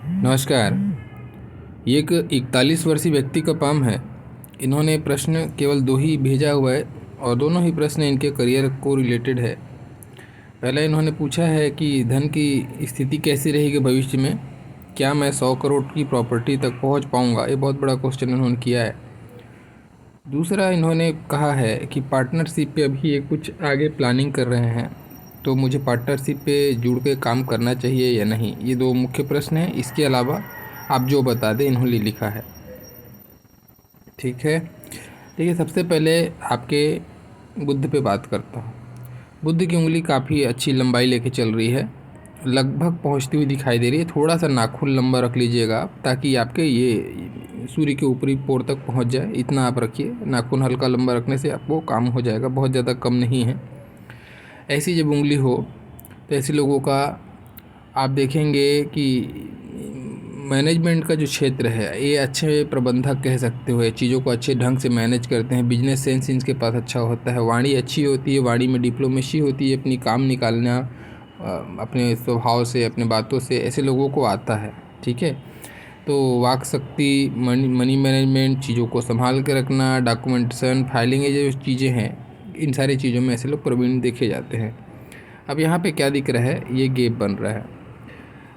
नमस्कार। ये एक 41 वर्षीय व्यक्ति का पाम है। इन्होंने प्रश्न केवल 2 ही भेजा हुआ है और दोनों ही प्रश्न इनके करियर को रिलेटेड है। पहला इन्होंने पूछा है कि धन की स्थिति कैसी रहेगी भविष्य में, क्या मैं 100 करोड़ की प्रॉपर्टी तक पहुंच पाऊंगा। ये बहुत बड़ा क्वेश्चन इन्होंने किया है। दूसरा इन्होंने कहा है कि पार्टनरशिप पे अभी ये कुछ आगे प्लानिंग कर रहे हैं, तो मुझे पार्टनरशिप पे जुड़ के काम करना चाहिए या नहीं। ये 2 मुख्य प्रश्न हैं। इसके अलावा आप जो बता दें इन्होंने लिखा है। ठीक है, देखिए सबसे पहले आपके बुद्ध पे बात करता हूँ। बुद्ध की उंगली काफ़ी अच्छी लंबाई लेके चल रही है, लगभग पहुँचती हुई दिखाई दे रही है। थोड़ा सा नाखून लंबा रख लीजिएगा आप, ताकि आपके ये सूर्य के ऊपरी पोर तक पहुँच जाए। इतना आप रखिए, नाखून हल्का लंबा रखने से आपको काम हो जाएगा, बहुत ज़्यादा कम नहीं है। ऐसी जब उंगली हो तो ऐसे लोगों का आप देखेंगे कि मैनेजमेंट का जो क्षेत्र है, ये अच्छे प्रबंधक कह सकते हो, चीज़ों को अच्छे ढंग से मैनेज करते हैं। बिजनेस सेंस इनके पास अच्छा होता है, वाणी अच्छी होती है, वाणी में डिप्लोमेसी होती है, अपनी काम निकालना अपने स्वभाव से, अपने बातों से ऐसे लोगों को आता है। ठीक है, तो वाक शक्ति, मनी मैनेजमेंट, चीज़ों को संभाल के रखना, डॉक्यूमेंटेशन, फाइलिंग, ये जो चीज़ें हैं, इन सारी चीज़ों में ऐसे लोग प्रवीण देखे जाते हैं। अब यहाँ पे क्या दिख रहा है, ये गैप बन रहा है।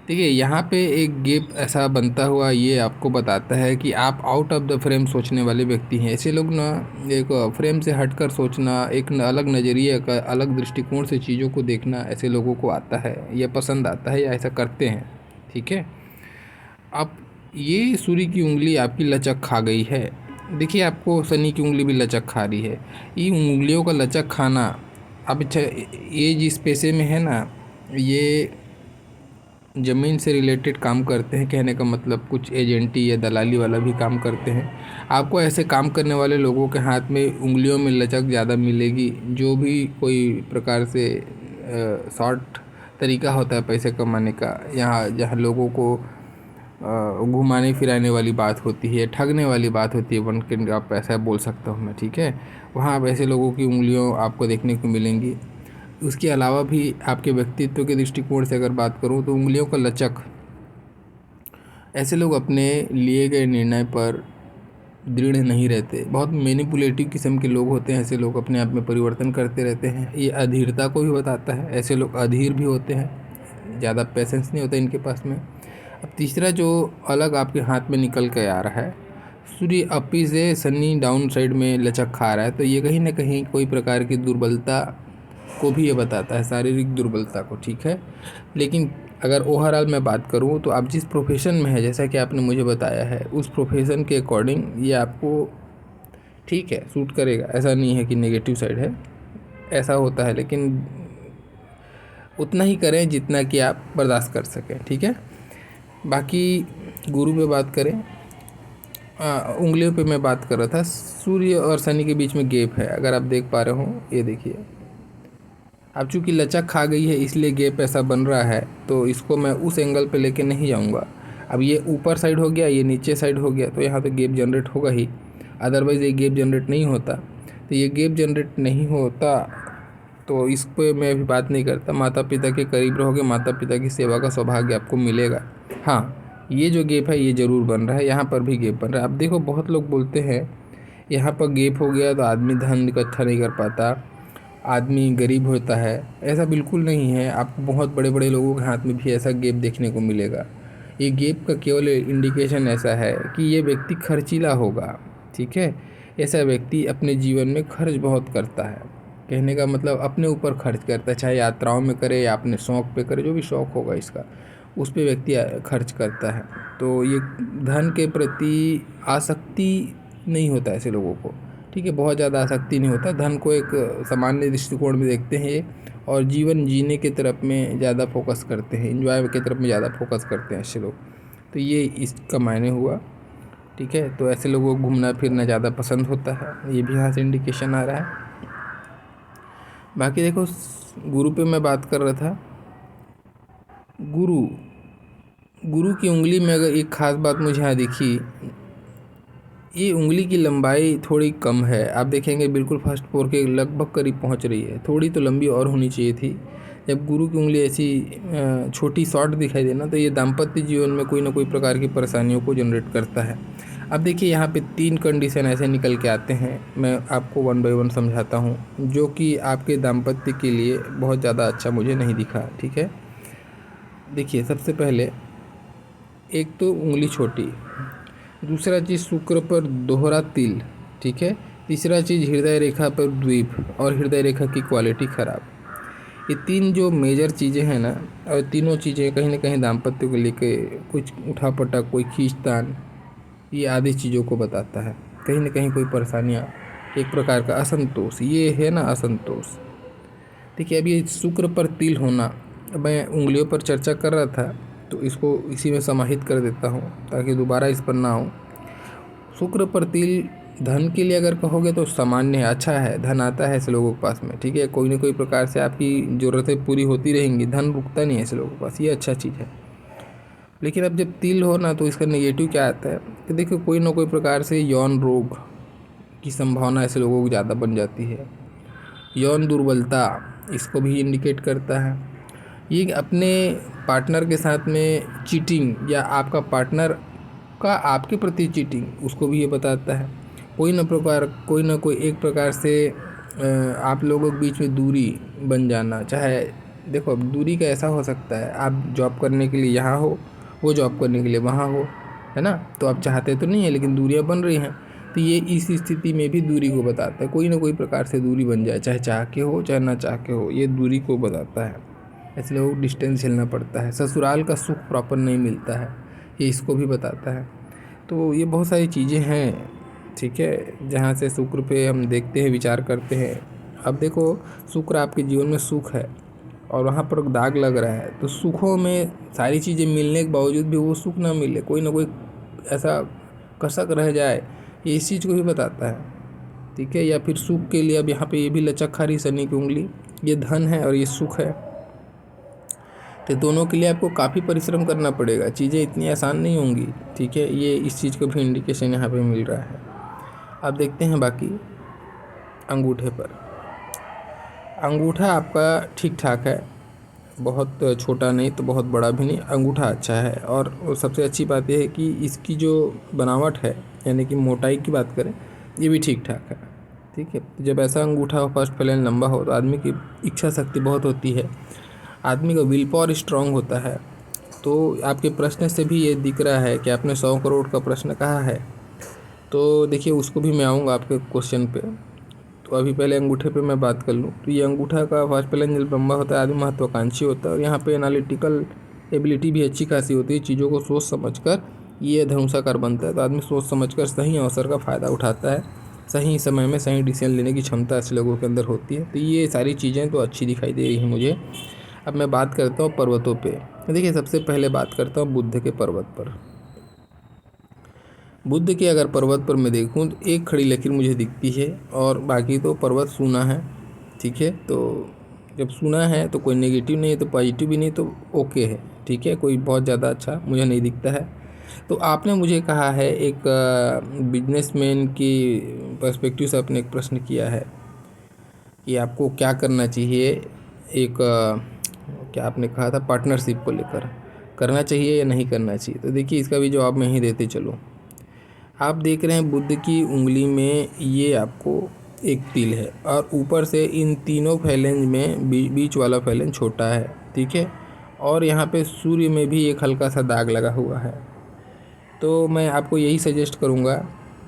देखिए यहाँ पे एक गैप ऐसा बनता हुआ ये आपको बताता है कि आप आउट ऑफ द फ्रेम सोचने वाले व्यक्ति हैं। ऐसे लोग ना एक फ्रेम से हटकर सोचना, एक अलग नज़रिए का, अलग दृष्टिकोण से चीज़ों को देखना ऐसे लोगों को आता है, या पसंद आता है, या ऐसा करते हैं। ठीक है, अब ये सूर्य की उंगली आपकी लचक खा गई है। देखिए आपको शनि की उंगली भी लचक खा रही है। इन उंगलियों का लचक खाना, अब अच्छा ये जिस पेशे में है ना, ये ज़मीन से रिलेटेड काम करते हैं। कहने का मतलब कुछ एजेंटी या दलाली वाला भी काम करते हैं। आपको ऐसे काम करने वाले लोगों के हाथ में उंगलियों में लचक ज़्यादा मिलेगी। जो भी कोई प्रकार से शॉर्ट तरीका होता है पैसे कमाने का, यहाँ जहाँ लोगों को घुमाने फिराने वाली बात होती है, ठगने वाली बात होती है, वन कैन आप ऐसा बोल सकता हूँ मैं। ठीक है, वहाँ आप ऐसे लोगों की उंगलियों आपको देखने को मिलेंगी। उसके अलावा भी आपके व्यक्तित्व के दृष्टिकोण से अगर बात करूँ तो उंगलियों का लचक, ऐसे लोग अपने लिए गए निर्णय पर दृढ़ नहीं रहते, बहुत मैनिपुलेटिव किस्म के लोग होते हैं। ऐसे लोग अपने आप में परिवर्तन करते रहते हैं। ये अधीरता को भी बताता है। ऐसे लोग अधीर भी होते हैं, ज़्यादा पेशेंस नहीं होता इनके पास में। अब तीसरा जो अलग आपके हाथ में निकल के आ रहा है, सूर्य अपी से शनि डाउन साइड में लचक खा रहा है, तो ये कहीं ना कहीं कोई प्रकार की दुर्बलता को भी ये बताता है, शारीरिक दुर्बलता को। ठीक है, लेकिन अगर ओवरऑल मैं बात करूँ तो आप जिस प्रोफेशन में है, जैसा कि आपने मुझे बताया है, उस प्रोफेशन के अकॉर्डिंग ये आपको ठीक है सूट करेगा। ऐसा नहीं है कि नेगेटिव साइड है, ऐसा होता है, लेकिन उतना ही करें जितना कि आप बर्दाश्त कर सकें। ठीक है, बाकी गुरु पे बात करें, उंगलियों पे मैं बात कर रहा था। सूर्य और शनि के बीच में गैप है, अगर आप देख पा रहे हो, ये देखिए। अब चूँकि लचक खा गई है इसलिए गैप ऐसा बन रहा है, तो इसको मैं उस एंगल पे लेके नहीं जाऊंगा। अब ये ऊपर साइड हो गया, ये नीचे साइड हो गया, तो यहाँ तो गैप जनरेट होगा ही। अदरवाइज़ ये गैप जनरेट नहीं होता। तो ये गैप जनरेट नहीं होता तो इस पर मैं अभी बात नहीं करता। माता पिता के करीब रहोगे, माता पिता की सेवा का सौभाग्य आपको मिलेगा। हाँ, ये जो गैप है ये ज़रूर बन रहा है, यहाँ पर भी गैप बन रहा है। अब देखो बहुत लोग बोलते हैं यहाँ पर गैप हो गया तो आदमी धन इकट्ठा नहीं कर पाता, आदमी गरीब होता है। ऐसा बिल्कुल नहीं है। आपको बहुत बड़े बड़े लोगों के हाथ में भी ऐसा गैप देखने को मिलेगा। ये गैप का केवल इंडिकेशन ऐसा है कि ये व्यक्ति खर्चीला होगा। ठीक है, ऐसा व्यक्ति अपने जीवन में खर्च बहुत करता है। कहने का मतलब अपने ऊपर खर्च करता है, चाहे यात्राओं में करे या अपने शौक़ पे करे, जो भी शौक़ होगा इसका, उस पे व्यक्ति खर्च करता है। तो ये धन के प्रति आसक्ति नहीं होता ऐसे लोगों को। ठीक है, बहुत ज़्यादा आसक्ति नहीं होता। धन को एक सामान्य दृष्टिकोण में देखते हैं ये, और जीवन जीने की तरफ में ज़्यादा फोकस करते हैं, एंजॉय की तरफ में ज़्यादा फोकस करते हैं ऐसे लोग। तो ये इसका मायने हुआ। ठीक है, तो ऐसे लोगों को घूमना फिरना ज़्यादा पसंद होता है, ये भी यहाँ से इंडिकेशन आ रहा है। बाकी देखो गुरु पे मैं बात कर रहा था। गुरु गुरु की उंगली में अगर एक ख़ास बात मुझे यहाँ दिखी, ये उंगली की लंबाई थोड़ी कम है। आप देखेंगे बिल्कुल फर्स्ट फ्लोर के लगभग करीब पहुँच रही है, थोड़ी तो लंबी और होनी चाहिए थी। जब गुरु की उंगली ऐसी छोटी शॉर्ट दिखाई देना तो ये दाम्पत्य जीवन में कोई ना कोई प्रकार की परेशानियों को जनरेट करता है। अब देखिए यहाँ पे 3 कंडीशन ऐसे निकल के आते हैं, मैं आपको 1 बाय 1 समझाता हूँ, जो कि आपके दाम्पत्य के लिए बहुत ज़्यादा अच्छा मुझे नहीं दिखा। ठीक है, देखिए सबसे पहले एक तो उंगली छोटी, दूसरा चीज़ शुक्र पर दोहरा तिल, ठीक है, तीसरा चीज़ हृदय रेखा पर द्वीप और हृदय रेखा की क्वालिटी ख़राब। ये 3 जो मेजर चीज़ें हैं ना, और तीनों चीज़ें कहीं ना कहीं दाम्पत्य को लेके कुछ उठापटक, कोई खींचतान, ये आदि चीज़ों को बताता है। कहीं ना कहीं कोई परेशानियाँ, एक प्रकार का असंतोष, ये है ना असंतोष। देखिए अब ये शुक्र पर तिल होना, मैं उंगलियों पर चर्चा कर रहा था तो इसको इसी में समाहित कर देता हूँ ताकि दोबारा इस पर ना आऊँ। शुक्र पर तिल धन के लिए अगर कहोगे तो सामान्य है, अच्छा है, धन आता है ऐसे लोगों के पास में। ठीक है, कोई ना कोई प्रकार से आपकी ज़रूरतें पूरी होती रहेंगी, धन रुकता नहीं है ऐसे लोगों के पास, ये अच्छा चीज़ है। लेकिन अब जब तिल हो ना तो इसका नेगेटिव क्या आता है कि देखो कोई ना कोई प्रकार से यौन रोग की संभावना ऐसे लोगों को ज़्यादा बन जाती है। यौन दुर्बलता इसको भी इंडिकेट करता है। ये अपने पार्टनर के साथ में चीटिंग या आपका पार्टनर का आपके प्रति चीटिंग, उसको भी ये बताता है। कोई ना कोई एक प्रकार से आप लोगों के बीच में दूरी बन जाना। चाहे देखो अब दूरी का ऐसा हो सकता है, आप जॉब करने के लिए यहाँ हो, वो जॉब करने के लिए वहाँ हो, है ना, तो आप चाहते तो नहीं है लेकिन दूरियाँ बन रही हैं, तो ये इस स्थिति में भी दूरी को बताता है। कोई ना कोई प्रकार से दूरी बन जाए, चाहे चाह के हो चाहे ना चाह के हो, ये दूरी को बताता है। ऐसे लोगों को डिस्टेंस झेलना पड़ता है। ससुराल का सुख प्रॉपर नहीं मिलता है, ये इसको भी बताता है। तो ये बहुत सारी चीज़ें हैं, ठीक है, जहाँ से शुक्र पे हम देखते हैं, विचार करते हैं। अब देखो शुक्र आपके जीवन में सुख है और वहाँ पर दाग लग रहा है, तो सुखों में सारी चीज़ें मिलने के बावजूद भी वो सुख ना मिले, कोई ना कोई ऐसा कसक रह जाए, ये इस चीज़ को भी बताता है। ठीक है, या फिर सुख के लिए अब यहाँ पे ये भी लचक खा रही शनि की उंगली, ये धन है और ये सुख है, तो दोनों के लिए आपको काफ़ी परिश्रम करना पड़ेगा, चीज़ें इतनी आसान नहीं होंगी। ठीक है, ये इस चीज़ को भी इंडिकेशन यहाँ पे मिल रहा है। अब देखते हैं बाकी अंगूठे पर। अंगूठा आपका ठीक ठाक है, बहुत छोटा नहीं तो बहुत बड़ा भी नहीं, अंगूठा अच्छा है। और सबसे अच्छी बात यह है कि इसकी जो बनावट है, यानी कि मोटाई की बात करें, ये भी ठीक ठाक है। ठीक है, जब ऐसा अंगूठा हो, फर्स्ट फ्लैंज लंबा हो, तो आदमी की इच्छा शक्ति बहुत होती है, आदमी का विल पावर स्ट्रांग होता है। तो आपके प्रश्न से भी ये दिख रहा है कि आपने 100 करोड़ का प्रश्न कहा है, तो देखिए उसको भी मैं आऊँगा आपके क्वेश्चन पे। तो अभी पहले अंगूठे पे मैं बात कर लूँ, तो ये अंगूठा का फर्स्ट फ्लैंज लंबा होता है, आदमी महत्वाकांक्षी होता है, और यहाँ पे एनालिटिकल एबिलिटी भी अच्छी खासी होती है। चीज़ों को सोच समझकर ये धनुषाकार बनता है, तो आदमी सोच समझकर सही अवसर का फ़ायदा उठाता है, सही समय में सही डिसीजन लेने की क्षमता ऐसे लोगों के अंदर होती है। तो ये सारी चीज़ें तो अच्छी दिखाई दे रही हैं मुझे। अब मैं बात करता हूँ पर्वतों पे। देखिए सबसे पहले बात करता हूँ बुद्ध के पर्वत पर। बुद्ध के अगर पर्वत पर मैं देखूँ तो एक खड़ी लकीर मुझे दिखती है और बाकी तो पर्वत सूना है। ठीक है, तो जब सूना है तो कोई नेगेटिव नहीं है, तो पॉजिटिव भी नहीं, तो ओके है। ठीक है, कोई बहुत ज़्यादा अच्छा मुझे नहीं दिखता है। तो आपने मुझे कहा है, एक बिजनेसमैन की पर्सपेक्टिव से आपने एक प्रश्न किया है कि आपको क्या करना चाहिए, एक क्या आपने कहा था, पार्टनरशिप को लेकर करना चाहिए या नहीं करना चाहिए। तो देखिए इसका भी जवाब मैं ही देते चलूँ। आप देख रहे हैं बुद्ध की उंगली में ये आपको एक तिल है और ऊपर से इन तीनों फैलेंज में बीच वाला फैलेंज छोटा है। ठीक है, और यहाँ पे सूर्य में भी एक हल्का सा दाग लगा हुआ है। तो मैं आपको यही सजेस्ट करूँगा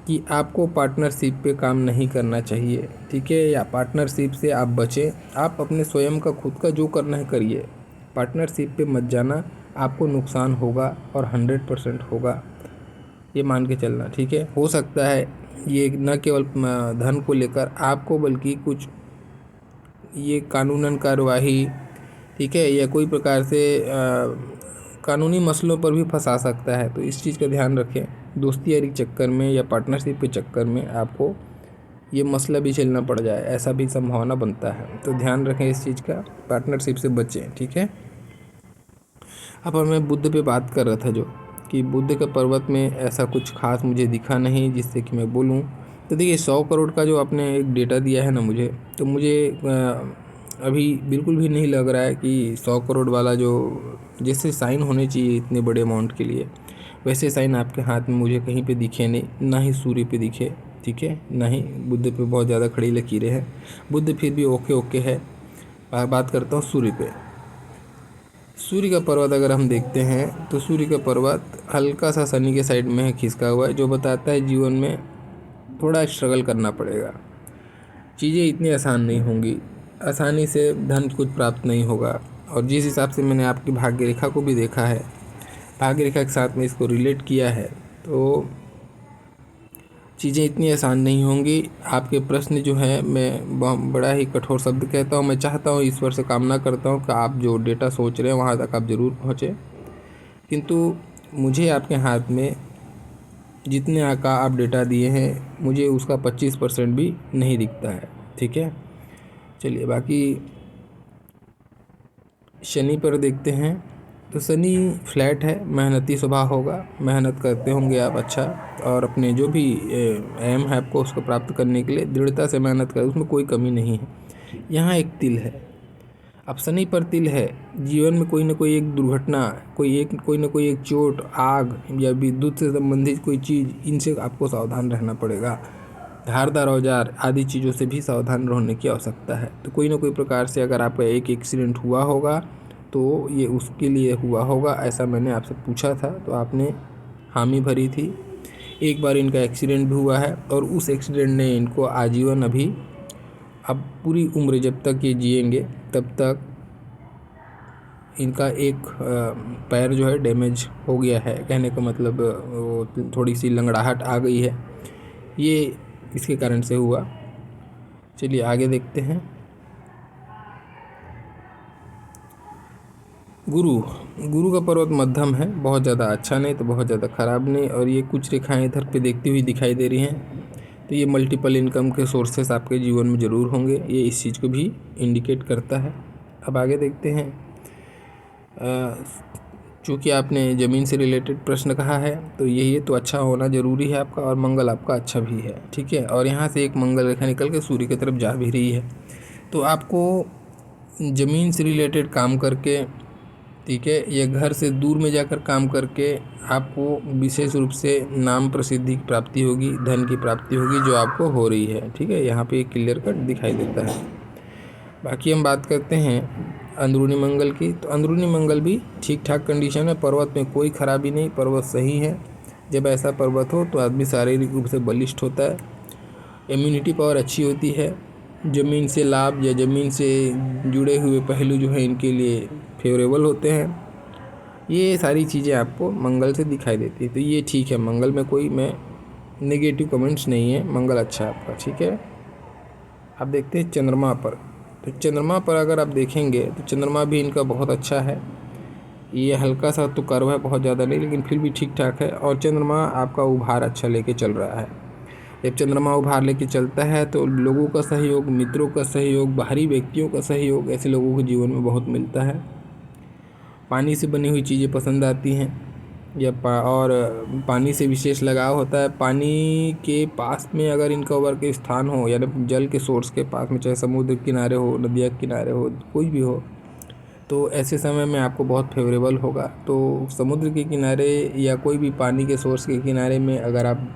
कि आपको पार्टनरशिप पे काम नहीं करना चाहिए। ठीक है, या पार्टनरशिप से आप बचें, आप अपने स्वयं का खुद का जो करना है करिए, पार्टनरशिप पे मत जाना, आपको नुकसान होगा और 100% होगा, ये मान के चलना। ठीक है, हो सकता है ये न केवल धन को लेकर आपको, बल्कि कुछ ये कानूनन कार्यवाही, ठीक है, या कोई प्रकार से कानूनी मसलों पर भी फंसा सकता है। तो इस चीज़ का ध्यान रखें, दोस्ती यारी के चक्कर में या पार्टनरशिप के चक्कर में आपको ये मसला भी झेलना पड़ जाए, ऐसा भी संभावना बनता है। तो ध्यान रखें इस चीज़ का, पार्टनरशिप से बचें। ठीक है, अब मैं बुद्ध पे बात कर रहा था, जो कि बुद्ध के पर्वत में ऐसा कुछ खास मुझे दिखा नहीं जिससे कि मैं बोलूं। तो देखिए 100 करोड़ का जो आपने एक डेटा दिया है ना मुझे, तो मुझे अभी बिल्कुल भी नहीं लग रहा है कि 100 करोड़ वाला जो जैसे साइन होने चाहिए इतने बड़े अमाउंट के लिए, वैसे साइन आपके हाथ में मुझे कहीं पे दिखे नहीं, ना ही सूर्य पे दिखे, ठीक है, ना ही बुध पे बहुत ज़्यादा खड़ी लकीरें हैं। बुध फिर भी ओके ओके है। बात करता हूँ सूर्य पे। सूर्य का पर्वत अगर हम देखते हैं तो सूर्य का पर्वत हल्का सा शनि के साइड में है, खिसका हुआ है, जो बताता है जीवन में थोड़ा स्ट्रगल करना पड़ेगा। चीज़ें इतनी आसान नहीं होंगी, आसानी से धन कुछ प्राप्त नहीं होगा। और जिस हिसाब से मैंने आपकी भाग्य रेखा को भी देखा है, भाग्य रेखा के साथ में इसको रिलेट किया है, तो चीज़ें इतनी आसान नहीं होंगी। आपके प्रश्न जो है, मैं बड़ा ही कठोर शब्द कहता हूँ, मैं चाहता हूँ, ईश्वर से कामना करता हूँ कि आप जो डेटा सोच रहे हैं वहाँ तक आप ज़रूर पहुँचें, किंतु मुझे आपके हाथ में जितने का आप डेटा दिए हैं मुझे उसका 25% भी नहीं दिखता है, ठीक है। चलिए बाकी शनि पर देखते हैं। तो शनि फ्लैट है, मेहनती स्वभाव होगा, मेहनत करते होंगे आप अच्छा, और अपने जो भी एम है आपको उसको प्राप्त करने के लिए दृढ़ता से मेहनत करें, उसमें कोई कमी नहीं है। यहाँ एक तिल है, अब शनि पर तिल है, जीवन में कोई ना कोई एक दुर्घटना, कोई ना कोई एक चोट, आग या विद्युत से संबंधित कोई चीज़, इनसे आपको सावधान रहना पड़ेगा। धारदार औजार आदि चीज़ों से भी सावधान रहने की आवश्यकता है। तो कोई ना कोई प्रकार से अगर आपका एक एक्सीडेंट हुआ होगा तो ये उसके लिए हुआ होगा, ऐसा मैंने आपसे पूछा था तो आपने हामी भरी थी। एक बार इनका एक्सीडेंट भी हुआ है और उस एक्सीडेंट ने इनको आजीवन अभी, अब पूरी उम्र जब तक ये जिएंगे तब तक इनका एक पैर जो है डैमेज हो गया है, कहने का मतलब वो थोड़ी सी लंगड़ाहट आ गई है, ये इसके कारण से हुआ। चलिए आगे देखते हैं। गुरु का पर्वत मध्यम है, बहुत ज़्यादा अच्छा नहीं तो बहुत ज़्यादा ख़राब नहीं, और ये कुछ रेखाएं इधर पे देखती हुई दिखाई दे रही हैं, तो ये मल्टीपल इनकम के सोर्सेस आपके जीवन में ज़रूर होंगे, ये इस चीज़ को भी इंडिकेट करता है। अब आगे देखते हैं। चूँकि आपने ज़मीन से रिलेटेड प्रश्न कहा है तो यही तो अच्छा होना ज़रूरी है आपका, और मंगल आपका अच्छा भी है, ठीक है। और यहाँ से एक मंगल रेखा निकल के सूर्य की तरफ जा भी रही है, तो आपको ज़मीन से रिलेटेड काम करके, ठीक है, ये घर से दूर में जाकर काम करके आपको विशेष रूप से नाम प्रसिद्धि की प्राप्ति होगी, धन की प्राप्ति होगी, जो आपको हो रही है, ठीक है, यहाँ पे क्लियर कट दिखाई देता है। बाकी हम बात करते हैं अंदरूनी मंगल की, तो अंदरूनी मंगल भी ठीक ठाक कंडीशन है, पर्वत में कोई खराबी नहीं, पर्वत सही है। जब ऐसा पर्वत हो तो आदमी शारीरिक रूप से बलिष्ठ होता है, इम्यूनिटी पावर अच्छी होती है, ज़मीन से लाभ या ज़मीन से जुड़े हुए पहलू जो है इनके लिए फेवरेबल होते हैं। ये सारी चीज़ें आपको मंगल से दिखाई देती है, तो ये ठीक है, मंगल में कोई मैं नेगेटिव कमेंट्स नहीं है, मंगल अच्छा है आपका, ठीक है। अब देखते हैं चंद्रमा पर। तो चंद्रमा पर अगर आप देखेंगे तो चंद्रमा भी इनका बहुत अच्छा है, ये हल्का सा तो कर्व है, बहुत ज़्यादा नहीं, लेकिन फिर भी ठीक ठाक है। और चंद्रमा आपका उभार अच्छा लेके चल रहा है। जब चंद्रमा उभार लेके चलता है तो लोगों का सहयोग, मित्रों का सहयोग, बाहरी व्यक्तियों का सहयोग, ऐसे लोगों को जीवन में बहुत मिलता है। पानी से बनी हुई चीज़ें पसंद आती हैं, और पानी से विशेष लगाव होता है। पानी के पास में अगर इनका वर्क स्थान हो, यानी जल के सोर्स के पास में, चाहे समुद्र किनारे हो, नदिया किनारे हो, कोई भी हो, तो ऐसे समय में आपको बहुत फेवरेबल होगा। तो समुद्र के किनारे या कोई भी पानी के सोर्स के किनारे में अगर आप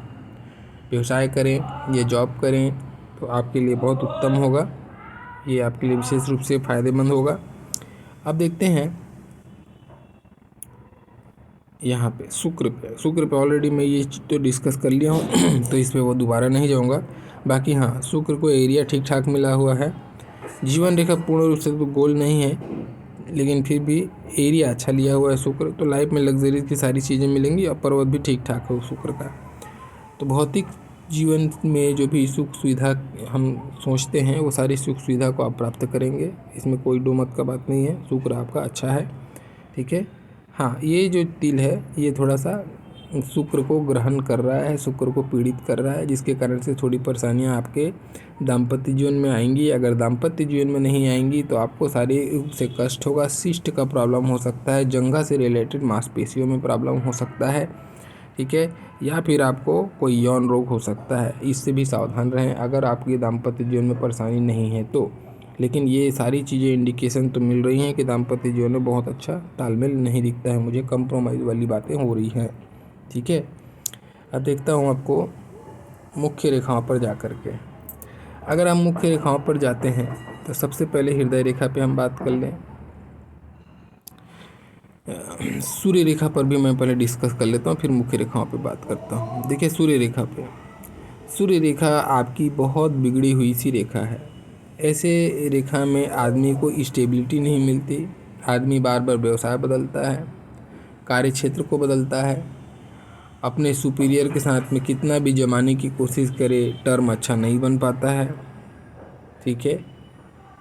व्यवसाय करें या जॉब करें तो आपके लिए बहुत उत्तम होगा, ये आपके लिए विशेष रूप से फ़ायदेमंद होगा। अब देखते हैं यहाँ पे शुक्र पे ऑलरेडी मैं ये तो डिस्कस कर लिया हूँ तो इस पर वो दोबारा नहीं जाऊँगा। बाकी हाँ, शुक्र को एरिया ठीक ठाक मिला हुआ है, जीवन रेखा पूर्ण रूप से तो गोल नहीं है, लेकिन फिर भी एरिया अच्छा लिया हुआ है शुक्र, तो लाइफ में लग्जरीज की सारी चीज़ें मिलेंगी, और पर्वत भी ठीक ठाक है शुक्र का। तो भौतिक जीवन में जो भी सुख सुविधा हम सोचते हैं वो सारी सुख सुविधा को आप प्राप्त करेंगे, इसमें कोई दो मत का बात नहीं है, शुक्र आपका अच्छा है, ठीक है। हाँ, ये जो तिल है ये थोड़ा सा शुक्र को ग्रहण कर रहा है, शुक्र को पीड़ित कर रहा है, जिसके कारण से थोड़ी परेशानियां आपके दाम्पत्य जीवन में आएंगी। अगर दाम्पत्य जीवन में नहीं आएंगी तो आपको शारीरिक रूप से कष्ट होगा, सिस्ट का प्रॉब्लम हो सकता है, जंघा से रिलेटेड मांसपेशियों में प्रॉब्लम हो सकता है, ठीक है, या फिर आपको कोई यौन रोग हो सकता है, इससे भी सावधान रहें अगर आपके दाम्पत्य जीवन में परेशानी नहीं है तो। लेकिन ये सारी चीज़ें इंडिकेशन तो मिल रही हैं कि दाम्पत्य जीवन में बहुत अच्छा तालमेल नहीं दिखता है मुझे, कंप्रोमाइज़ वाली बातें हो रही हैं। ठीक है, अब देखता हूँ आपको मुख्य रेखाओं पर जा कर के। अगर हम मुख्य रेखाओं पर जाते हैं तो सबसे पहले हृदय रेखा पे हम बात कर लें। सूर्य रेखा पर भी मैं पहले डिस्कस कर लेता हूँ, फिर मुख्य रेखाओं पे बात करता हूँ। देखिए सूर्य रेखा पे, सूर्य रेखा आपकी बहुत बिगड़ी हुई सी रेखा है। ऐसे रेखा में आदमी को स्टेबिलिटी नहीं मिलती, आदमी बार बार व्यवसाय बदलता है, कार्य क्षेत्र को बदलता है, अपने सुपीरियर के साथ में कितना भी जमाने की कोशिश करे टर्म अच्छा नहीं बन पाता है। ठीक है,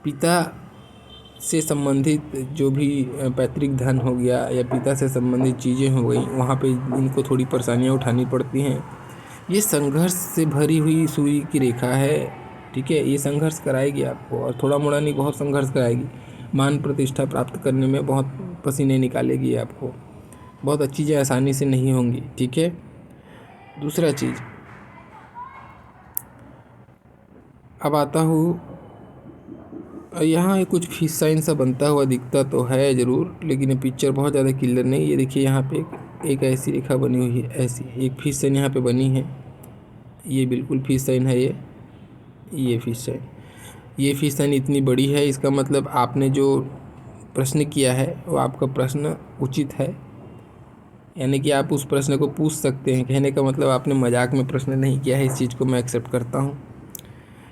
पिता से संबंधित जो भी पैतृक धन हो गया या पिता से संबंधित चीज़ें हो गई, वहाँ पे इनको थोड़ी परेशानियाँ उठानी पड़ती हैं। ये संघर्ष से भरी हुई सूर्य की रेखा है। ठीक है, ये संघर्ष कराएगी आपको, और थोड़ा मोड़ा नहीं, बहुत संघर्ष कराएगी। मान प्रतिष्ठा प्राप्त करने में बहुत पसीने निकालेगी आपको, बहुत अच्छी चीज़ें आसानी से नहीं होंगी। ठीक है, दूसरा चीज़, अब आता हूँ यहाँ कुछ फिश साइन सा बनता हुआ दिखता तो है ज़रूर, लेकिन ये पिक्चर बहुत ज़्यादा क्लियर नहीं। ये देखिए यहाँ पे एक ऐसी रेखा बनी हुई है, ऐसी एक फिश साइन यहाँ पे बनी है। ये बिल्कुल फिश साइन है, ये फिश साइन, ये फिश साइन इतनी बड़ी है, इसका मतलब आपने जो प्रश्न किया है वो आपका प्रश्न उचित है, यानी कि आप उस प्रश्न को पूछ सकते हैं। कहने का मतलब आपने मजाक में प्रश्न नहीं किया है, इस चीज़ को मैं एक्सेप्ट करता हूँ।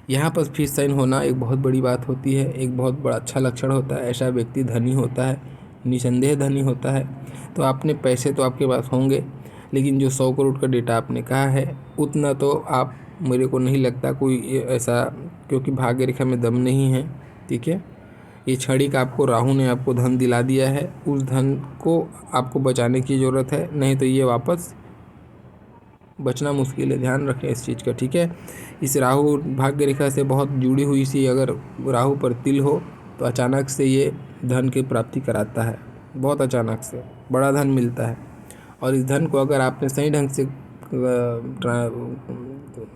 यहाँ पर फिश साइन होना एक बहुत बड़ी बात होती है, एक बहुत बड़ा अच्छा लक्षण होता है। ऐसा व्यक्ति धनी होता है, निसंदेह धनी होता है। तो आपने पैसे तो आपके पास होंगे, लेकिन जो 100 करोड़ का डेटा आपने कहा है उतना तो आप, मेरे को नहीं लगता कोई ऐसा, क्योंकि भाग्य रेखा में दम नहीं है। ठीक है, ये क्षणिक आपको राहु ने आपको धन दिला दिया है, उस धन को आपको बचाने की ज़रूरत है, नहीं तो ये वापस बचना मुश्किल है। ध्यान रखें इस चीज़ का। ठीक है, इस राहु भाग्य रेखा से बहुत जुड़ी हुई सी अगर राहु पर तिल हो तो अचानक से ये धन की प्राप्ति कराता है, बहुत अचानक से बड़ा धन मिलता है। और इस धन को अगर आपने सही ढंग से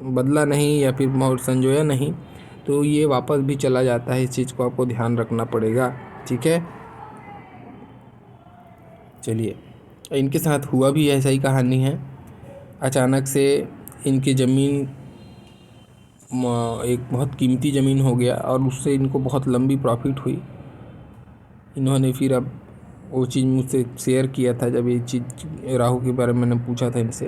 बदला नहीं या फिर संजोया नहीं तो ये वापस भी चला जाता है। इस चीज़ को आपको ध्यान रखना पड़ेगा। ठीक है, चलिए, इनके साथ हुआ भी ऐसा ही कहानी है। अचानक से इनकी ज़मीन एक बहुत कीमती ज़मीन हो गया और उससे इनको बहुत लंबी प्रॉफिट हुई। इन्होंने फिर अब वो चीज़ मुझसे शेयर किया था, जब ये चीज़ राहु के बारे में मैंने पूछा था इनसे,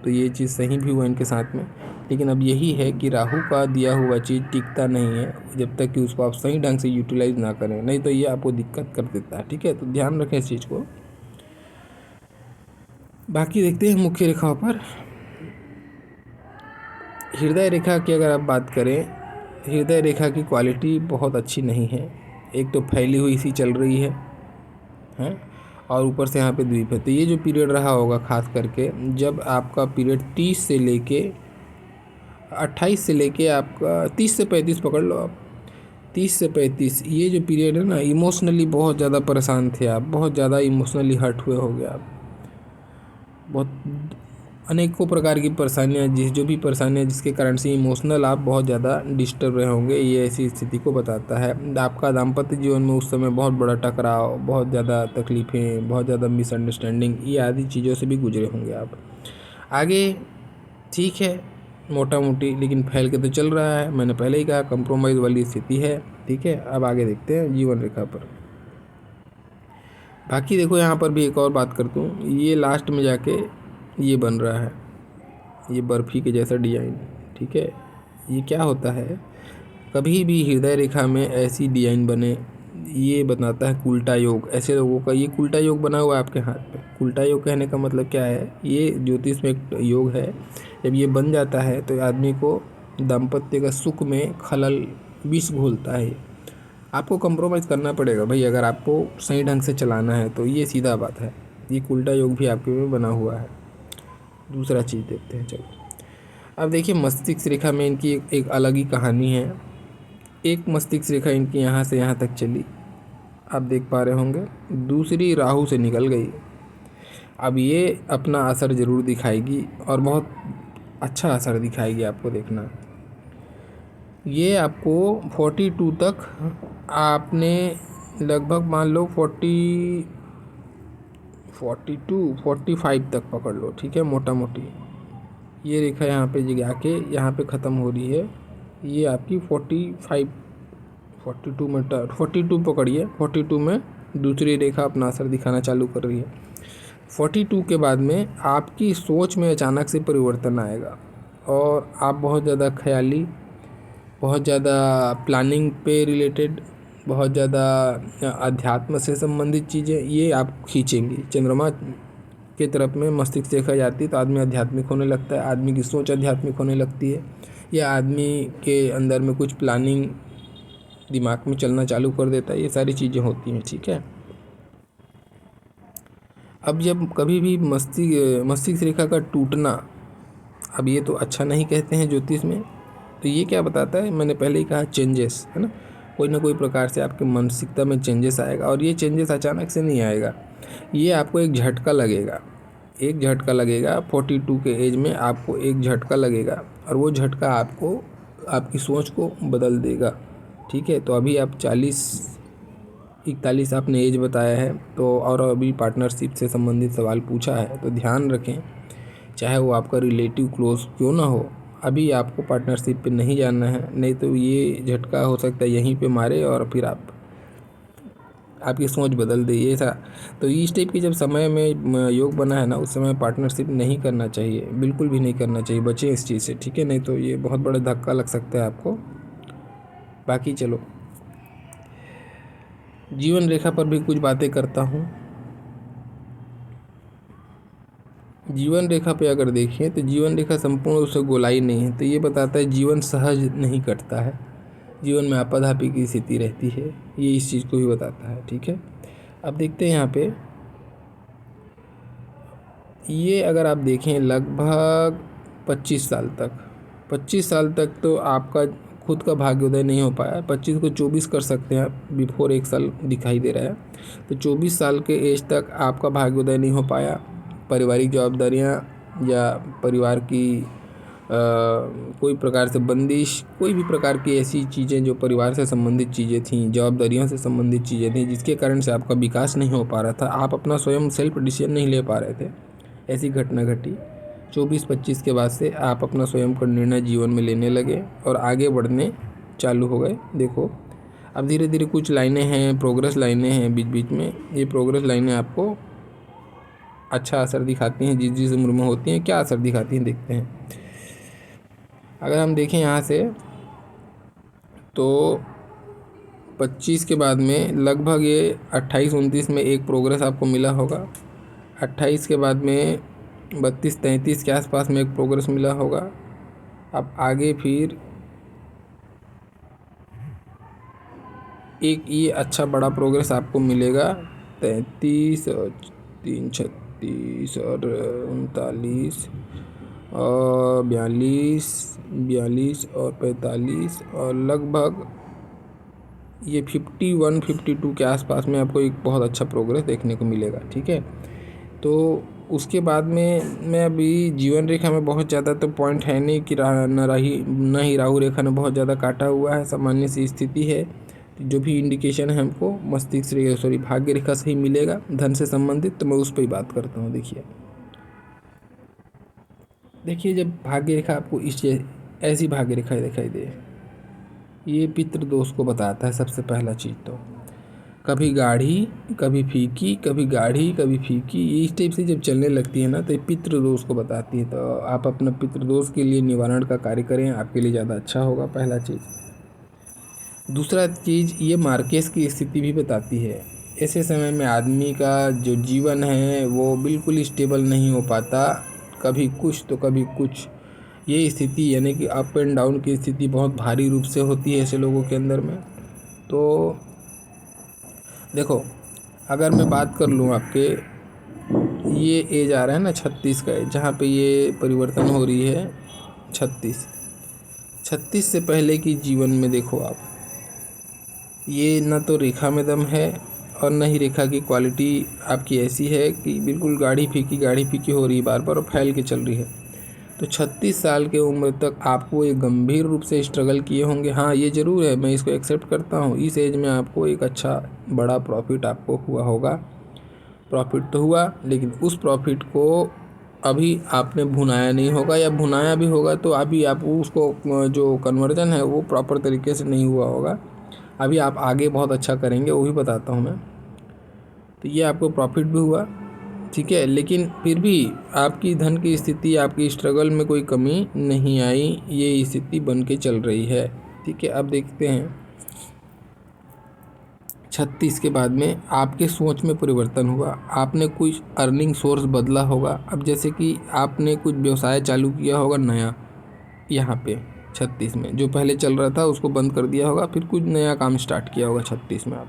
तो ये चीज़ सही भी हुआ इनके साथ में। लेकिन अब यही है कि राहु का दिया हुआ चीज़ टिकता नहीं है जब तक कि उसको आप सही ढंग से यूटिलाइज़ ना करें, नहीं तो ये आपको दिक्कत कर देता है। ठीक है, तो ध्यान रखें इस चीज़ को। बाकी देखते हैं मुख्य रेखाओं पर। हृदय रेखा की अगर आप बात करें, हृदय रेखा की क्वालिटी बहुत अच्छी नहीं है। एक तो फैली हुई सी चल रही है और ऊपर से यहाँ पे द्वीप है। तो ये जो पीरियड रहा होगा खास करके, जब आपका पीरियड 30 से लेके 28 से लेके आपका 30 से 35 पकड़ लो आप, 30 से 35 ये जो पीरियड है ना, इमोशनली बहुत ज़्यादा परेशान थे आप, बहुत ज़्यादा इमोशनली हर्ट हुए हो गए आप। बहुत अनेकों प्रकार की परेशानियाँ, जो भी परेशानियाँ जिसके कारण से इमोशनल आप बहुत ज़्यादा डिस्टर्ब रहे होंगे, ये ऐसी स्थिति को बताता है। आपका दाम्पत्य जीवन में उस समय बहुत बड़ा टकराव, बहुत ज़्यादा तकलीफ़ें, बहुत ज़्यादा मिसअंडरस्टैंडिंग, ये आदि चीज़ों से भी गुजरे होंगे आप। आगे ठीक है, मोटा मोटी, लेकिन फैल के तो चल रहा है। मैंने पहले ही कहा कंप्रोमाइज़ वाली स्थिति है। ठीक है, अब आगे देखते हैं जीवन रेखा पर। बाकी देखो यहाँ पर भी एक और बात करता हूँ, ये लास्ट में जाके ये बन रहा है, ये बर्फ़ी के जैसा डिज़ाइन। ठीक है, ये क्या होता है, कभी भी हृदय रेखा में ऐसी डिज़ाइन बने, ये बताता है उल्टा योग। ऐसे लोगों का ये उल्टा योग बना हुआ है आपके हाथ पे। उल्टा योग कहने का मतलब क्या है, ये ज्योतिष में एक योग है। जब ये बन जाता है तो आदमी को दाम्पत्य का सुख में खलल, विष घोलता है। आपको कंप्रोमाइज़ करना पड़ेगा भाई, अगर आपको सही ढंग से चलाना है तो। ये सीधा बात है, ये उल्टा योग भी आपके में बना हुआ है। दूसरा चीज़ देखते हैं। चलो, अब देखिए मस्तिष्क रेखा में इनकी एक अलग ही कहानी है। एक मस्तिष्क रेखा इनकी यहाँ से यहाँ तक चली, आप देख पा रहे होंगे, दूसरी राहु से निकल गई। अब ये अपना असर ज़रूर दिखाएगी और बहुत अच्छा असर दिखाएगी, आपको देखना। ये आपको 42 तक आपने लगभग मान लो 45 तक पकड़ लो, ठीक है, मोटा मोटी। ये रेखा यहाँ पे जगह के यहाँ पे ख़त्म हो रही है, ये आपकी 42 में 42 पकड़िए, 42 में दूसरी रेखा अपना असर दिखाना चालू कर रही है। 42 के बाद में आपकी सोच में अचानक से परिवर्तन आएगा और आप बहुत ज़्यादा ख्याली, बहुत ज़्यादा प्लानिंग पे रिलेटेड, बहुत ज़्यादा अध्यात्म से संबंधित चीज़ें ये आप खींचेंगी। चंद्रमा के तरफ में मस्तिष्क देखा जाती है तो आदमी आध्यात्मिक होने लगता है, आदमी की सोच आध्यात्मिक होने लगती है, या आदमी के अंदर में कुछ प्लानिंग दिमाग में चलना चालू कर देता है। ये सारी चीज़ें होती हैं, ठीक है। अब जब कभी भी मस्तिष्क रेखा का टूटना, अब ये तो अच्छा नहीं कहते हैं ज्योतिष में, तो ये क्या बताता है, मैंने पहले ही कहा चेंजेस, है ना, कोई ना कोई प्रकार से आपके मानसिकता में चेंजेस आएगा। और ये चेंजेस अचानक से नहीं आएगा, ये आपको एक झटका लगेगा, एक झटका लगेगा। 42 के एज में आपको एक झटका लगेगा और वो झटका आपको आपकी सोच को बदल देगा, ठीक है। तो अभी आप 41 आपने एज बताया है, तो और अभी पार्टनरशिप से संबंधित सवाल पूछा है, तो ध्यान रखें, चाहे वो आपका रिलेटिव क्लोज क्यों ना हो, अभी आपको पार्टनरशिप पे नहीं जाना है, नहीं तो ये झटका हो सकता है यहीं पे मारे और फिर आपकी सोच बदल दे ये ऐसा। तो इस टाइप की जब समय में योग बना है ना, उस समय पार्टनरशिप नहीं करना चाहिए, बिल्कुल भी नहीं करना चाहिए, बचें इस चीज़ से, ठीक है, नहीं तो ये बहुत बड़ा धक्का लग सकता है आपको। बाकी चलो जीवन रेखा पर भी कुछ बातें करता हूँ। जीवन रेखा पे अगर देखें तो जीवन रेखा संपूर्ण रूप से गोलाई नहीं है, तो ये बताता है जीवन सहज नहीं कटता है, जीवन में आपाधापी की स्थिति रहती है, ये इस चीज़ को भी बताता है, ठीक है। अब देखते हैं यहाँ पे, ये अगर आप देखें लगभग 25 साल तक तो आपका खुद का भाग्योदय नहीं हो पाया। 25 को 24 कर सकते हैं आप, बिफोर 1 साल दिखाई दे रहा है, तो 24 साल के एज तक आपका भाग्योदय नहीं हो पाया। पारिवारिक जवाबदारियाँ या परिवार की कोई प्रकार से बंदिश, कोई भी प्रकार की ऐसी चीज़ें जो परिवार से संबंधित चीज़ें थीं, जवाबदारियों से संबंधित चीज़ें थीं, जिसके कारण से आपका विकास नहीं हो पा रहा था, आप अपना स्वयं सेल्फ डिसीजन नहीं ले पा रहे थे, ऐसी घटना घटी। 24-25 के बाद से आप अपना स्वयं का निर्णय जीवन में लेने लगे और आगे बढ़ने चालू हो गए। देखो अब धीरे धीरे कुछ लाइनें हैं, प्रोग्रेस लाइनें हैं बीच बीच में, ये प्रोग्रेस लाइनें आपको अच्छा असर दिखाती हैं, जिस जिस उम्र में होती हैं। क्या असर दिखाती हैं देखते हैं। अगर हम देखें यहाँ से तो 25 के बाद में लगभग ये 28-29 में एक प्रोग्रेस आपको मिला होगा, 28 के बाद में 32-33 के आसपास में एक प्रोग्रेस मिला होगा। अब आगे फिर एक ये अच्छा बड़ा प्रोग्रेस आपको मिलेगा, 33 और 3 36 और 39 और 42 और 45 और लगभग ये 51-52 के आसपास में आपको एक बहुत अच्छा प्रोग्रेस देखने को मिलेगा, ठीक है। तो उसके बाद में मैं अभी जीवन रेखा में बहुत ज़्यादा तो पॉइंट है नहीं कि न ही राहु रेखा ने बहुत ज़्यादा काटा हुआ है, सामान्य सी स्थिति है। जो भी इंडिकेशन है हमको मस्तिष्क रेखा भाग्य रेखा से ही मिलेगा, धन से संबंधित, तो मैं उस पर ही बात करता हूँ। देखिए जब भाग्य रेखा आपको ऐसी भाग्य रेखा दिखाई दे, ये पितृ दोष को बताता है। सबसे पहला चीज़ तो कभी गाढ़ी कभी फीकी, कभी गाढ़ी कभी फीकी, ये इस टाइप से जब चलने लगती है ना, तो ये पितृ दोष को बताती है। तो आप अपना पितृ दोष के लिए निवारण का कार्य करें, आपके लिए ज़्यादा अच्छा होगा, पहला चीज़। दूसरा चीज़ ये मार्केस की स्थिति भी बताती है। ऐसे समय में आदमी का जो जीवन है वो बिल्कुल स्टेबल नहीं हो पाता, कभी कुछ तो कभी कुछ, ये स्थिति यानी कि अप एंड डाउन की स्थिति बहुत भारी रूप से होती है ऐसे लोगों के अंदर में। तो देखो अगर मैं बात कर लूँ आपके, ये एज आ रहा है ना 36 का एज, जहाँ पे ये परिवर्तन हो रही है 36 से पहले की जीवन में देखो आप, ये न तो रेखा में दम है और न ही रेखा की क्वालिटी आपकी ऐसी है कि बिल्कुल गाढ़ी फीकी हो रही है बार बार और फैल के चल रही है। तो 36 साल की उम्र तक आपको एक गंभीर रूप से स्ट्रगल किए होंगे। हाँ, ये ज़रूर है, मैं इसको एक्सेप्ट करता हूँ। इस एज में आपको एक अच्छा बड़ा प्रॉफिट आपको हुआ होगा। प्रॉफिट तो हुआ, लेकिन उस प्रॉफिट को अभी आपने भुनाया नहीं होगा, या भुनाया भी होगा तो अभी आप उसको जो कन्वर्जन है वो प्रॉपर तरीके से नहीं हुआ होगा। अभी आप आगे बहुत अच्छा करेंगे, वो भी बताता हूँ मैं। तो ये आपको प्रॉफिट भी हुआ, ठीक है, लेकिन फिर भी आपकी धन की स्थिति, आपकी स्ट्रगल में कोई कमी नहीं आई, ये स्थिति बन के चल रही है, ठीक है। अब देखते हैं 36 के बाद में आपके सोच में परिवर्तन हुआ, आपने कुछ अर्निंग सोर्स बदला होगा। अब जैसे कि आपने कुछ व्यवसाय चालू किया होगा नया, यहाँ पे 36 में जो पहले चल रहा था उसको बंद कर दिया होगा, फिर कुछ नया काम स्टार्ट किया होगा 36 में। आप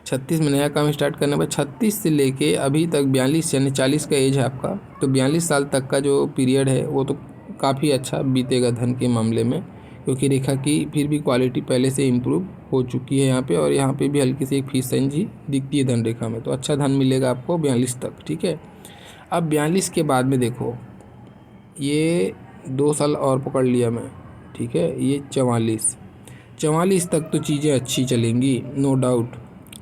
36 में नया काम स्टार्ट करने के बाद 36 से लेके अभी तक 42 यानी 40 का एज है आपका, तो 42 साल तक का जो पीरियड है वो तो काफ़ी अच्छा बीतेगा धन के मामले में, क्योंकि रेखा की फिर भी क्वालिटी पहले से इम्प्रूव हो चुकी है यहाँ पे, और यहाँ पे भी हल्की सी एक फीस साइन जी दिखती है धन रेखा में, तो अच्छा धन मिलेगा आपको 42 तक, ठीक है। अब 42 के बाद में देखो, ये 2 साल और पकड़ लिया मैं, ठीक है, ये 44 तक तो चीज़ें अच्छी चलेंगी, नो डाउट।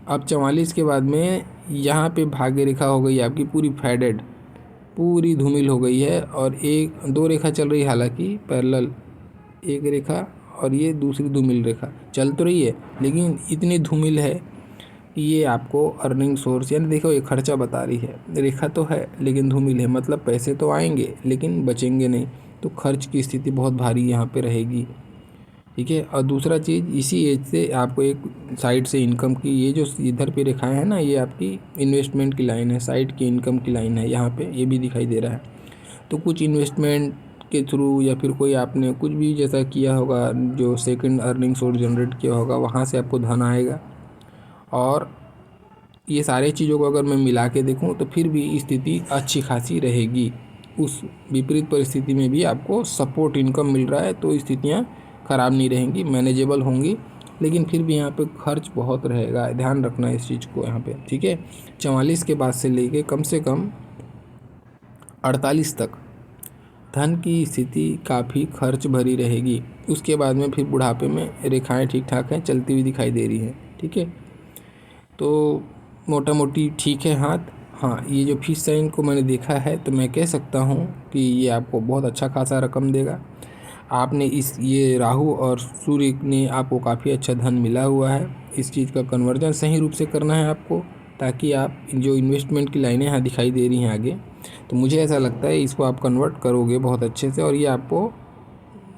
अब 44 के बाद में यहाँ पे भाग्य रेखा हो गई आपकी पूरी फेडेड, पूरी धूमिल हो गई है, और एक दो रेखा चल रही है हालांकि पैरेलल, एक रेखा और ये दूसरी धूमिल रेखा चल तो रही है, लेकिन इतनी धूमिल है कि ये आपको अर्निंग सोर्स, यानी देखो ये खर्चा बता रही है, रेखा तो है लेकिन धूमिल है, मतलब पैसे तो आएंगे लेकिन बचेंगे नहीं, तो खर्च की स्थिति बहुत भारी यहाँ पे रहेगी, ठीक है। और दूसरा चीज़, इसी एज से आपको एक साइड से इनकम की, ये जो इधर पे रेखाएं हैं ना, ये आपकी इन्वेस्टमेंट की लाइन है, साइड की इनकम की लाइन है, यहाँ पे ये भी दिखाई दे रहा है। तो कुछ इन्वेस्टमेंट के थ्रू या फिर कोई आपने कुछ भी जैसा किया होगा, जो सेकंड अर्निंग सोर्स जनरेट किया होगा, वहाँ से आपको धन आएगा। और ये सारे चीज़ों को अगर मैं मिला के देखूँ तो फिर भी स्थिति अच्छी खासी रहेगी, उस विपरीत परिस्थिति में भी आपको सपोर्ट इनकम मिल रहा है, तो स्थितियाँ ख़राब नहीं रहेंगी, मैनेजेबल होंगी, लेकिन फिर भी यहाँ पे खर्च बहुत रहेगा, ध्यान रखना इस चीज़ को यहाँ पे, ठीक है। 44 के बाद से लेके कम से कम 48 तक धन की स्थिति काफ़ी खर्च भरी रहेगी। उसके बाद में फिर बुढ़ापे में रेखाएं ठीक ठाक हैं, चलती हुई दिखाई दे रही हैं, ठीक है। तो मोटा मोटी ठीक है हाथ। हाँ, ये जो फिश साइन को मैंने देखा है, तो मैं कह सकता हूँ कि ये आपको बहुत अच्छा खासा रकम देगा। आपने ये राहु और सूर्य ने आपको काफ़ी अच्छा धन मिला हुआ है, इस चीज़ का कन्वर्जन सही रूप से करना है आपको, ताकि आप जो इन्वेस्टमेंट की लाइनें यहाँ दिखाई दे रही हैं आगे, तो मुझे ऐसा लगता है इसको आप कन्वर्ट करोगे बहुत अच्छे से, और ये आपको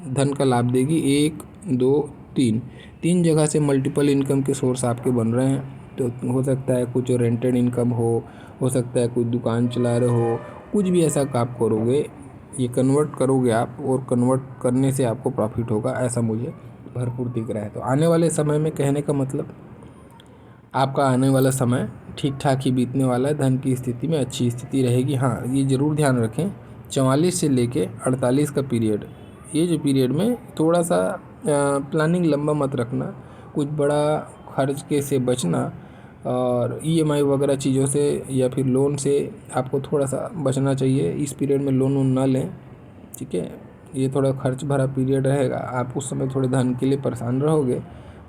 धन का लाभ देगी। 1 2 3 जगह से मल्टीपल इनकम के सोर्स आपके बन रहे हैं। तो हो सकता है कुछ रेंटेड इनकम हो सकता है कुछ दुकान चला रहे हो, कुछ भी ऐसा आप करोगे, ये कन्वर्ट करोगे आप, और कन्वर्ट करने से आपको प्रॉफिट होगा, ऐसा मुझे भरपूर दिख रहा है। तो आने वाले समय में, कहने का मतलब, आपका आने वाला समय ठीक ठाक ही बीतने वाला है, धन की स्थिति में अच्छी स्थिति रहेगी। हाँ, ये ज़रूर ध्यान रखें, 44 से लेके 48 का पीरियड, ये जो पीरियड में थोड़ा सा प्लानिंग लंबा मत रखना, कुछ बड़ा खर्च के से बचना, और ईएमआई वगैरह चीज़ों से या फिर लोन से आपको थोड़ा सा बचना चाहिए। इस पीरियड में लोन वोन ना लें, ठीक है। ये थोड़ा खर्च भरा पीरियड रहेगा, आप उस समय थोड़े धन के लिए परेशान रहोगे,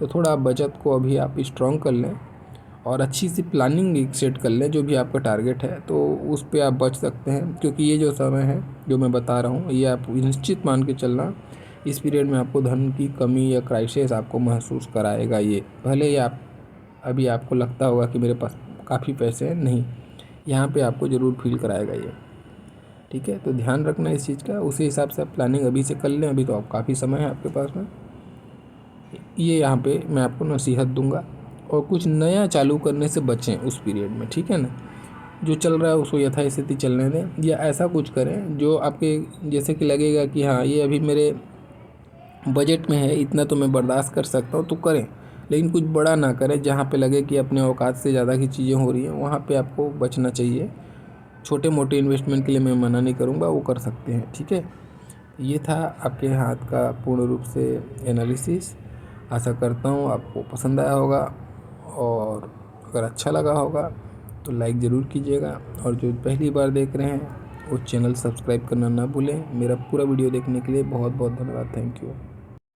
तो थोड़ा बचत को अभी आप स्ट्रॉन्ग कर लें, और अच्छी सी प्लानिंग एक सेट कर लें, जो भी आपका टारगेट है तो उस पर आप बच सकते हैं। क्योंकि ये जो समय है जो मैं बता रहा हूँ, ये आप निश्चित मान के चलना, इस पीरियड में आपको धन की कमी या क्राइसिस आपको महसूस कराएगा। ये भले ही आप अभी आपको लगता होगा कि मेरे पास काफ़ी पैसे हैं, नहीं, यहाँ पे आपको ज़रूर फील कराएगा ये, ठीक है। तो ध्यान रखना इस चीज़ का, उसी हिसाब से आप प्लानिंग अभी से कर लें, अभी तो आप काफ़ी समय है आपके पास में। ये यहाँ पे मैं आपको नसीहत दूंगा, और कुछ नया चालू करने से बचें उस पीरियड में, ठीक है ना। जो चल रहा है उसको यथास्थिति चलने दें, या ऐसा कुछ करें जो आपके जैसे कि लगेगा कि हाँ ये अभी मेरे बजट में है, इतना तो मैं बर्दाश्त कर सकता हूँ, तो करें, लेकिन कुछ बड़ा ना करें जहाँ पे लगे कि अपने औकात से ज़्यादा की चीज़ें हो रही हैं, वहाँ पे आपको बचना चाहिए। छोटे मोटे इन्वेस्टमेंट के लिए मैं मना नहीं करूँगा, वो कर सकते हैं, ठीक है। ये था आपके हाथ का पूर्ण रूप से एनालिसिस। आशा करता हूँ आपको पसंद आया होगा, और अगर अच्छा लगा होगा तो लाइक ज़रूर कीजिएगा, और जो पहली बार देख रहे हैं वो चैनल सब्सक्राइब करना ना भूलें। मेरा पूरा वीडियो देखने के लिए बहुत बहुत धन्यवाद। Thank you.